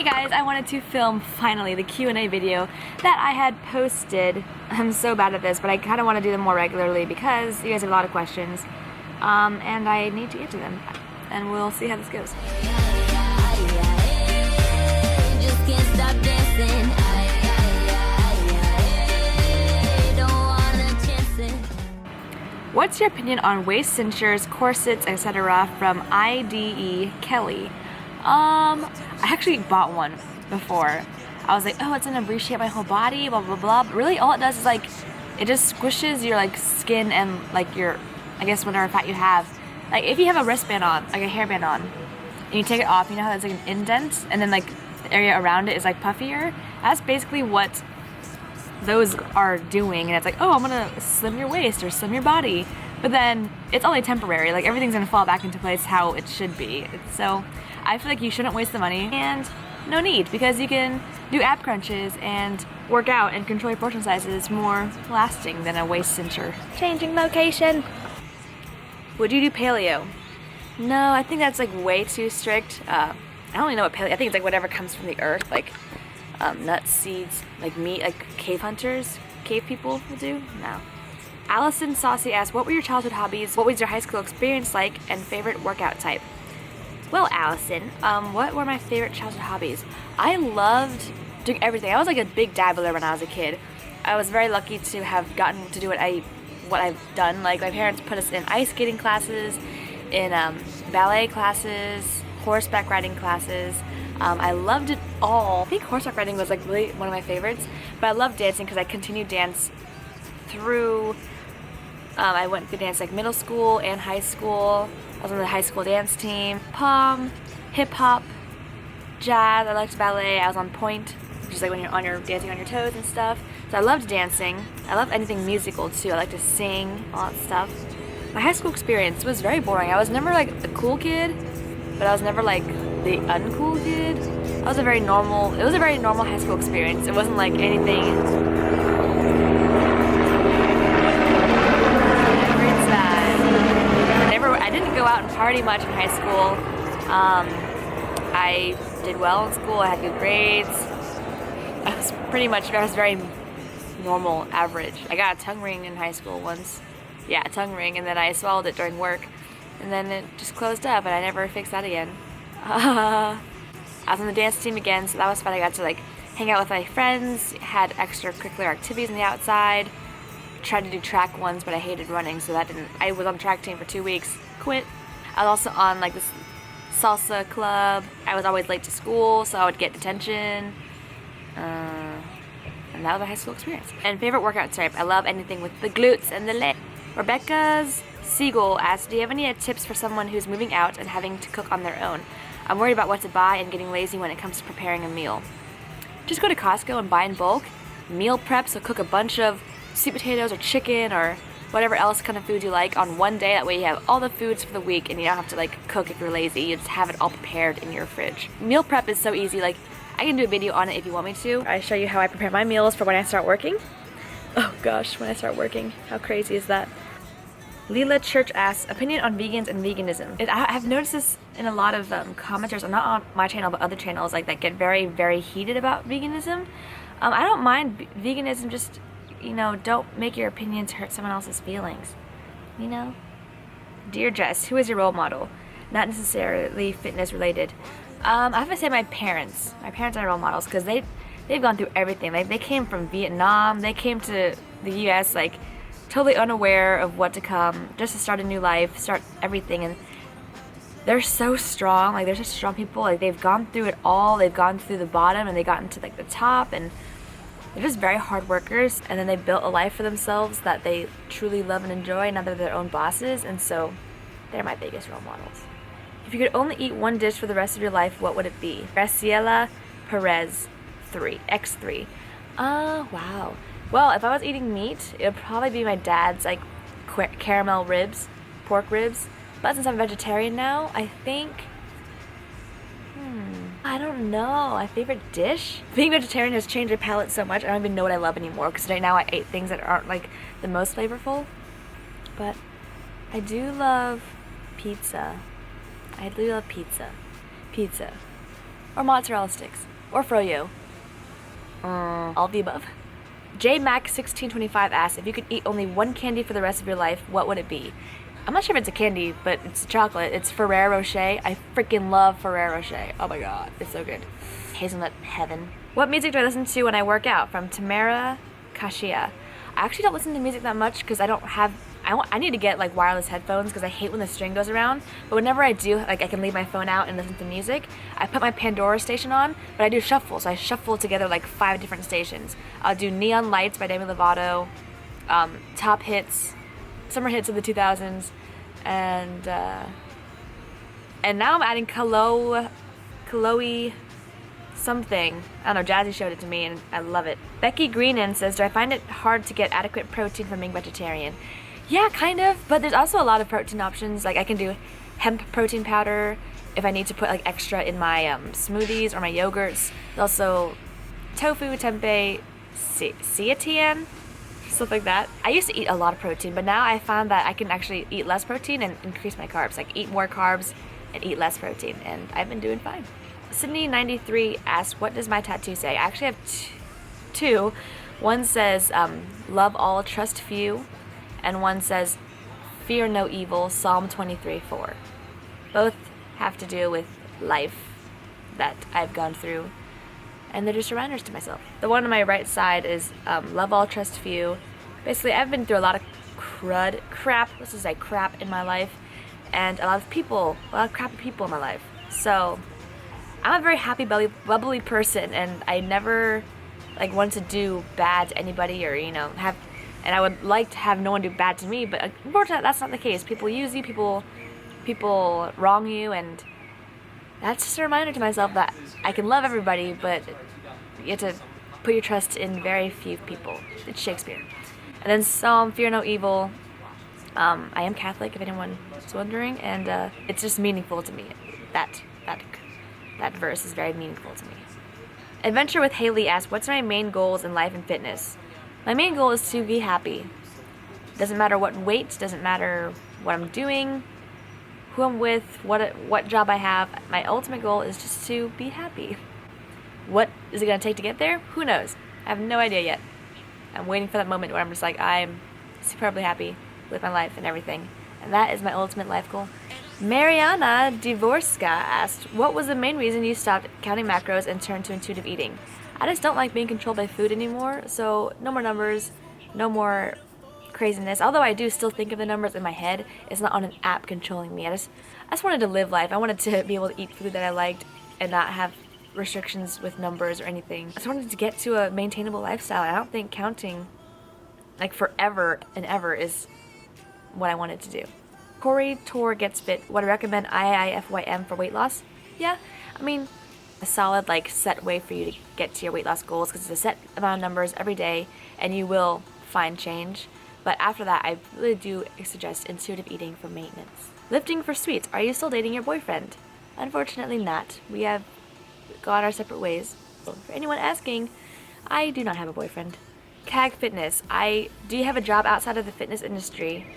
Hey guys, I wanted to film finally the Q&A video that I had posted. I'm so bad at this, but I kind of want to do them more regularly because you guys have a lot of questions, and I need to get to them, and we'll see how this goes. Just can't stop dancing. Don't wanna chance it. What's your opinion on waist cinchers, corsets, etc. from IDE Kelly? I actually bought one before. I was like, oh, it's gonna reshape my whole body, blah blah blah. But really all it does is like, it just squishes your like skin and like your, I guess whatever fat you have. Like if you have a wristband on, like a hairband on, and you take it off, you know how there's like an indent and then like the area around it is like puffier? That's basically what those are doing, and it's like, oh, I'm gonna slim your waist or slim your body. But then it's only temporary, like everything's gonna fall back into place how it should be. So I feel like you shouldn't waste the money, and no need, because you can do ab crunches and work out and control your portion sizes more lasting than a waist cincher. Changing location. Would you do paleo? No, I think that's like way too strict. I don't really know what paleo, I think it's like whatever comes from the earth, like nuts, seeds, like meat, like cave hunters, cave people will do. No. Allison Saucy asks, what were your childhood hobbies? What was your high school experience like, and favorite workout type? Well, Allison, what were my favorite childhood hobbies? I loved doing everything. I was like a big dabbler when I was a kid. I was very lucky to have gotten to do what I've done. Like my parents put us in ice skating classes, in ballet classes, horseback riding classes. I loved it all. I think horseback riding was like really one of my favorites, but I loved dancing because I continued dance through, I went through dance like middle school and high school. I was on the high school dance team. Pom, hip hop, jazz, I liked ballet. I was on point, which is like when you're dancing on your toes and stuff. So I loved dancing. I love anything musical too. I like to sing, all that stuff. My high school experience was very boring. I was never like the cool kid, but I was never like the uncool kid. It was a very normal high school experience. It wasn't like anything. I didn't go out and party much in high school. I did well in school. I had good grades. I was very normal, average. I got a tongue ring in high school once. Yeah, a tongue ring, and then I swallowed it during work. And then it just closed up, and I never fixed that again. I was on the dance team again, so that was fun. I got to like hang out with my friends, had extracurricular activities on the outside. Tried to do track once, but I hated running, so that didn't. I was on the track team for 2 weeks, quit. I was also on like this salsa club. I was always late to school, so I would get detention. And that was my high school experience. And favorite workout type, I love anything with the glutes and the leg. Rebecca's Siegel asks, do you have any tips for someone who's moving out and having to cook on their own? I'm worried about what to buy and getting lazy when it comes to preparing a meal. Just go to Costco and buy in bulk. Meal prep, so cook a bunch of sweet potatoes or chicken or whatever else kind of food you like on one day. That way you have all the foods for the week and you don't have to like cook if you're lazy. You just have it all prepared in your fridge. Meal prep is so easy. Like I can do a video on it if you want me to. I show you how I prepare my meals for when I start working. Oh gosh, when I start working. How crazy is that? Leela Church asks, opinion on vegans and veganism. I've noticed this in a lot of commenters, not on my channel but other channels like that get very, very heated about veganism. I don't mind veganism, just don't make your opinions hurt someone else's feelings, Dear Jess, who is your role model? Not necessarily fitness related. I have to say my parents. My parents are role models because they've gone through everything. Like they came from Vietnam. They came to the U.S. like totally unaware of what to come, just to start a new life, start everything, and they're so strong. Like they're such strong people. Like they've gone through it all. They've gone through the bottom and they got into like the top, and they're just very hard workers, and then they built a life for themselves that they truly love and enjoy. Now they're their own bosses, and so they're my biggest role models. If you could only eat one dish for the rest of your life, what would it be? Graciela Perez X3. Wow. Well, if I was eating meat, it would probably be my dad's like caramel ribs, pork ribs. But since I'm vegetarian now, I think I don't know. My favorite dish? Being vegetarian has changed my palate so much, I don't even know what I love anymore, because right now I ate things that aren't like the most flavorful. But I do love pizza. I do love pizza. Pizza. Or mozzarella sticks. or froyo? All of the above. JMac1625 asks, if you could eat only one candy for the rest of your life, what would it be? I'm not sure if it's a candy, but it's chocolate. It's Ferrero Rocher. I freaking love Ferrero Rocher. Oh my god, it's so good. Hazelnut heaven. What music do I listen to when I work out? From Tamara Kashia. I actually don't listen to music that much because I don't have, I need to get like wireless headphones because I hate when the string goes around. But whenever I do, like I can leave my phone out and listen to music. I put my Pandora station on, but I do shuffle. So I shuffle together like 5 different stations. I'll do Neon Lights by Demi Lovato, Top Hits, Summer Hits of the 2000s, and now I'm adding Chloe something. I don't know, Jazzy showed it to me and I love it. Becky Greenan says, do I find it hard to get adequate protein from being vegetarian? Yeah, kind of, but there's also a lot of protein options. Like I can do hemp protein powder if I need to put like extra in my smoothies or my yogurts. There's also tofu, tempeh, seitan, stuff like that. I used to eat a lot of protein, but now I found that I can actually eat less protein and increase my carbs. Like eat more carbs and eat less protein, and I've been doing fine. Sydney93 asks, what does my tattoo say? I actually have two. One says, love all, trust few, and one says, fear no evil, Psalm 23:4. Both have to do with life that I've gone through, and they're just reminders to myself. The one on my right side is love all, trust few. Basically, I've been through a lot of crap, let's just say crap in my life, and a lot of crappy people in my life. So I'm a very happy, bubbly person, and I never like want to do bad to anybody or and I would like to have no one do bad to me, but unfortunately that's not the case. People use you, people wrong you, and that's just a reminder to myself that I can love everybody, but you have to put your trust in very few people. It's Shakespeare. And then Psalm, fear no evil. I am Catholic, if anyone is wondering, and it's just meaningful to me. That verse is very meaningful to me. Adventure with Haley asks, what's my main goals in life and fitness? My main goal is to be happy. Doesn't matter what weight, doesn't matter what I'm doing, who I'm with, what job I have. My ultimate goal is just to be happy. What is it going to take to get there? Who knows? I have no idea yet. I'm waiting for that moment where I'm just like, I'm superbly happy with my life and everything. And that is my ultimate life goal. Mariana Dvorska asked, what was the main reason you stopped counting macros and turned to intuitive eating? I just don't like being controlled by food anymore, so no more numbers, no more craziness. Although I do still think of the numbers in my head, it's not on an app controlling me. I just wanted to live life. I wanted to be able to eat food that I liked and not have restrictions with numbers or anything. I just wanted to get to a maintainable lifestyle. I don't think counting like forever and ever is what I wanted to do. Corey Tor gets fit. Would I recommend IIFYM for weight loss? Yeah, I mean, a solid like set way for you to get to your weight loss goals, because it's a set amount of numbers every day and you will find change. But after that, I really do suggest intuitive eating for maintenance. Lifting for sweets. Are you still dating your boyfriend? Unfortunately not. We have gone our separate ways. For anyone asking, I do not have a boyfriend. CAG Fitness. Do you have a job outside of the fitness industry?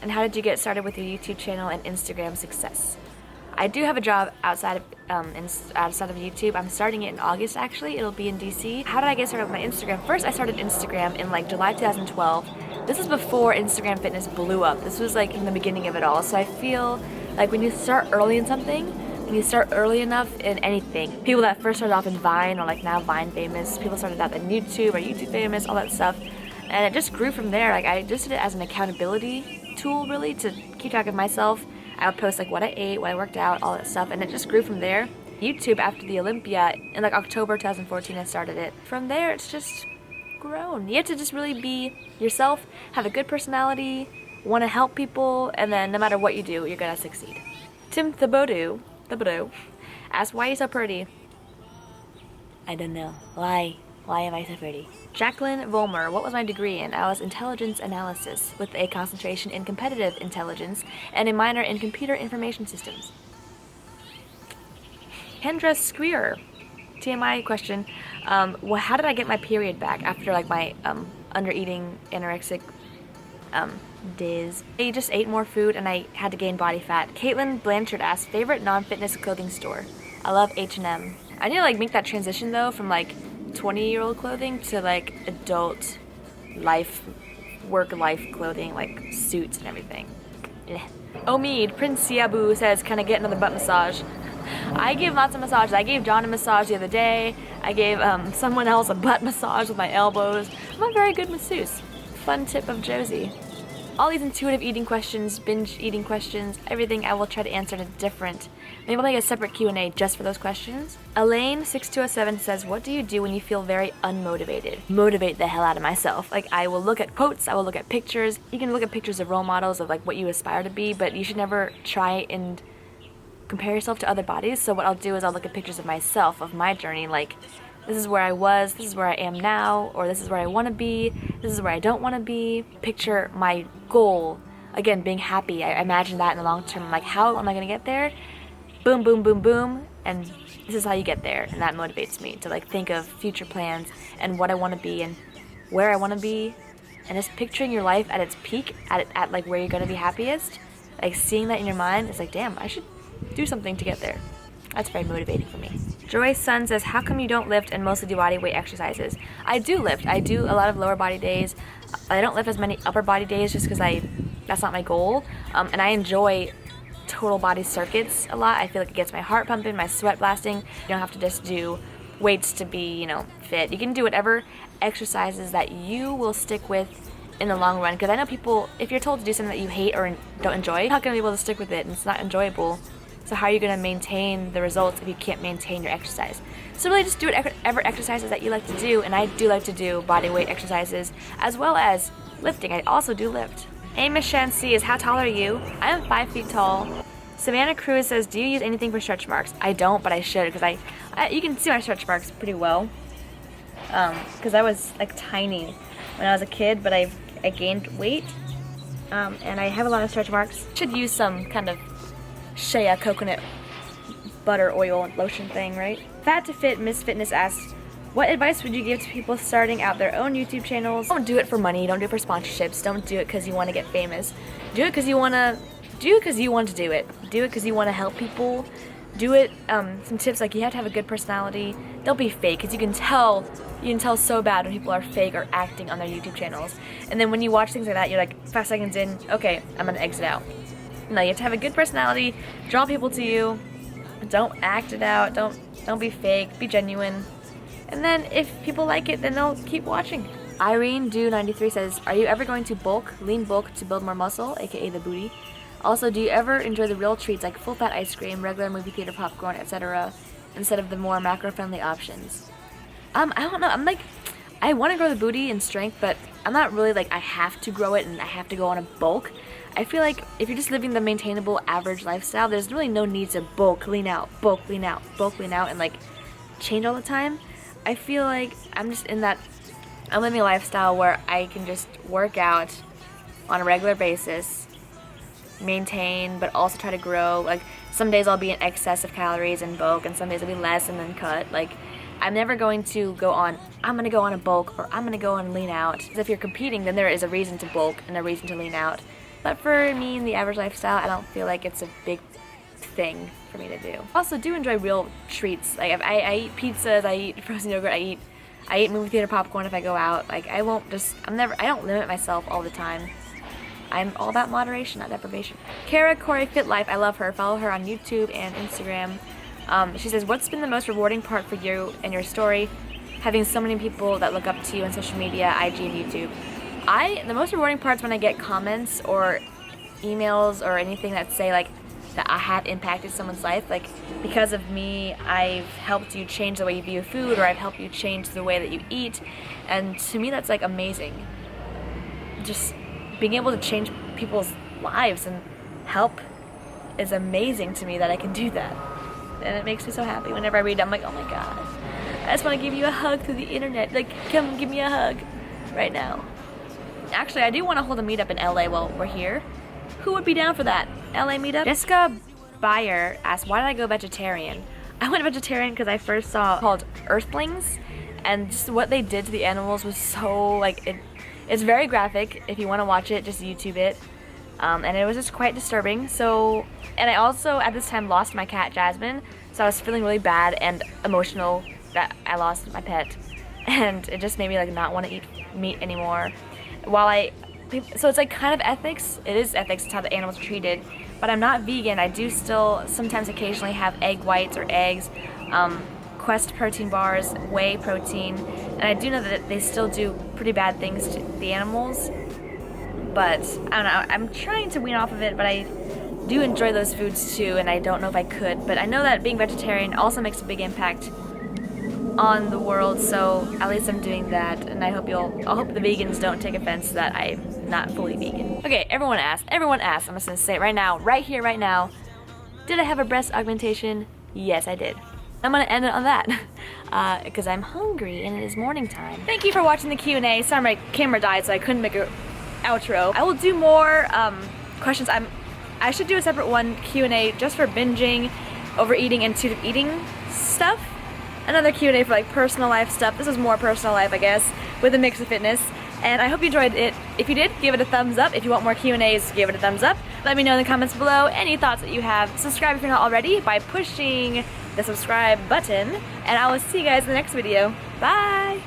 And how did you get started with your YouTube channel and Instagram success? I do have a job outside of YouTube. I'm starting it in August actually. It'll be in DC. How did I get started with my Instagram? First, I started Instagram in like July 2012. This was before Instagram fitness blew up. This was like in the beginning of it all. So I feel like when you start early in something, when you start early enough in anything, people that first started off in Vine or like now Vine famous, people started out in YouTube or YouTube famous, all that stuff. And it just grew from there. Like I just did it as an accountability tool really to keep track of myself. I would post like what I ate, what I worked out, all that stuff, and it just grew from there. YouTube after the Olympia in like October 2014 I started it. From there it's just grown. You have to just really be yourself, have a good personality, want to help people, and then no matter what you do, you're gonna succeed. Tim Thibodeau asks, why are you so pretty? I don't know. Why am I so pretty? Jacqueline Volmer, what was my degree in? I was intelligence analysis with a concentration in competitive intelligence and a minor in computer information systems. Kendra Squeer, TMI question, how did I get my period back after like my under-eating anorexic days? I just ate more food and I had to gain body fat. Caitlin Blanchard asked, favorite non-fitness clothing store? I love H&M. I need to like make that transition though from like 20-year-old clothing to like adult life, work-life clothing, like suits and everything. Yeah. Omid, Prince Siabu says, can I get another butt massage? I give lots of massages. I gave John a massage the other day. I gave someone else a butt massage with my elbows. I'm a very good masseuse. Fun tip of Josie. All these intuitive eating questions, binge eating questions, everything I will try to answer in a different, maybe I'll make a separate Q&A just for those questions. Elaine6207 says, what do you do when you feel very unmotivated? Motivate the hell out of myself. Like, I will look at quotes, I will look at pictures. You can look at pictures of role models of like what you aspire to be, but you should never try and compare yourself to other bodies. So what I'll do is I'll look at pictures of myself, of my journey, like this is where I was, this is where I am now, or this is where I want to be, this is where I don't want to be. Picture my goal, again, being happy. I imagine that in the long term, like how am I going to get there? Boom, boom, boom, boom, and this is how you get there, and that motivates me to like think of future plans and what I want to be and where I want to be, and just picturing your life at its peak, at like where you're going to be happiest, like seeing that in your mind is like, damn, I should do something to get there. That's very motivating for me. Joy's son says, how come you don't lift and mostly do body weight exercises? I do lift. I do a lot of lower body days. I don't lift as many upper body days just because that's not my goal. And I enjoy total body circuits a lot. I feel like it gets my heart pumping, my sweat blasting. You don't have to just do weights to be, fit. You can do whatever exercises that you will stick with in the long run. Because I know people, if you're told to do something that you hate or don't enjoy, you're not going to be able to stick with it and it's not enjoyable. So how are you going to maintain the results if you can't maintain your exercise? So really just do whatever exercises that you like to do, and I do like to do body weight exercises as well as lifting. I also do lift. Amos Shansi is, how tall are you? I am 5 feet tall. Savannah Cruz says, do you use anything for stretch marks? I don't, but I should, because you can see my stretch marks pretty well. Because I was like tiny when I was a kid, but I gained weight, and I have a lot of stretch marks. Should use some kind of shea coconut butter oil lotion thing, right? Fat to Fit Miss Fitness asks, what advice would you give to people starting out their own YouTube channels? Don't do it for money. Don't do it for sponsorships. Don't do it because you want to get famous. Do it because you want to. Do it because you want to do it. Do it because you want to help people. Do it. Some tips like you have to have a good personality. Don't be fake, because you can tell so bad when people are fake or acting on their YouTube channels. And then when you watch things like that, you're like 5 seconds in, okay, I'm gonna exit out. No, you have to have a good personality, draw people to you, don't act it out, don't be fake, be genuine. And then if people like it, then they'll keep watching. Irene Do 93 says, are you ever going to lean bulk to build more muscle, aka the booty? Also, do you ever enjoy the real treats like full fat ice cream, regular movie theater popcorn, etc., instead of the more macro-friendly options? I don't know, I want to grow the booty and strength, but I'm not really like I have to grow it and I have to go on a bulk. I feel like if you're just living the maintainable average lifestyle, there's really no need to bulk, lean out, and like change all the time. I feel like I'm living a lifestyle where I can just work out on a regular basis, maintain, but also try to grow. Like some days I'll be in excess of calories and bulk, and some days I'll be less and then cut. Like I'm never going to go on, I'm going to go on a bulk or I'm going to go on lean out. Because if you're competing, then there is a reason to bulk and a reason to lean out. But for me in the average lifestyle, I don't feel like it's a big thing for me to do. I also do enjoy real treats. Like I eat pizzas, I eat frozen yogurt, I eat movie theater popcorn if I go out. Like I don't limit myself all the time. I'm all about moderation, not deprivation. Kara Corey Fit Life, I love her. Follow her on YouTube and Instagram. She says, what's been the most rewarding part for you and your story, having so many people that look up to you on social media, IG and YouTube? The most rewarding part is when I get comments or emails or anything that say like that I have impacted someone's life. Like because of me, I've helped you change the way you view food, or I've helped you change the way that you eat. And to me, that's like amazing. Just being able to change people's lives and help is amazing to me that I can do that. And it makes me so happy whenever I read it. I'm like, oh my god, I just want to give you a hug through the internet. Like, come give me a hug right now. Actually, I do want to hold a meetup in LA while we're here. Who would be down for that? LA meetup? Jessica Bayer asked, why did I go vegetarian? I went vegetarian because I first saw called Earthlings, and just what they did to the animals was so, like, it's very graphic. If you want to watch it, just YouTube it. And it was just quite disturbing. So, and I also at this time lost my cat Jasmine, so So I was feeling really bad and emotional that I lost my pet, and it just made me like not want to eat meat anymore. So it's like kind of ethics. It is ethics. It's how the animals are treated. But I'm not vegan. I do still sometimes occasionally have egg whites or eggs, Quest protein bars, whey protein, and I do know that they still do pretty bad things to the animals. But I don't know. I'm trying to wean off of it, but I do enjoy those foods too, and I don't know if I could. But I know that being vegetarian also makes a big impact on the world, so at least I'm doing that, and I hope the vegans don't take offense that I'm not fully vegan. Okay, everyone asked, I'm just gonna say it right now, right here, right now, did I have a breast augmentation? Yes, I did. I'm gonna end it on that, because I'm hungry and it is morning time. Thank you for watching the Q&A. Sorry my camera died, so I couldn't make an outro. I will do more questions. I should do a separate one, Q&A, just for binging, overeating, and intuitive eating stuff. Another Q&A for like personal life stuff. This was more personal life, I guess, with a mix of fitness. And I hope you enjoyed it. If you did, give it a thumbs up. If you want more Q&As, give it a thumbs up. Let me know in the comments below any thoughts that you have. Subscribe if you're not already by pushing the subscribe button. And I will see you guys in the next video. Bye!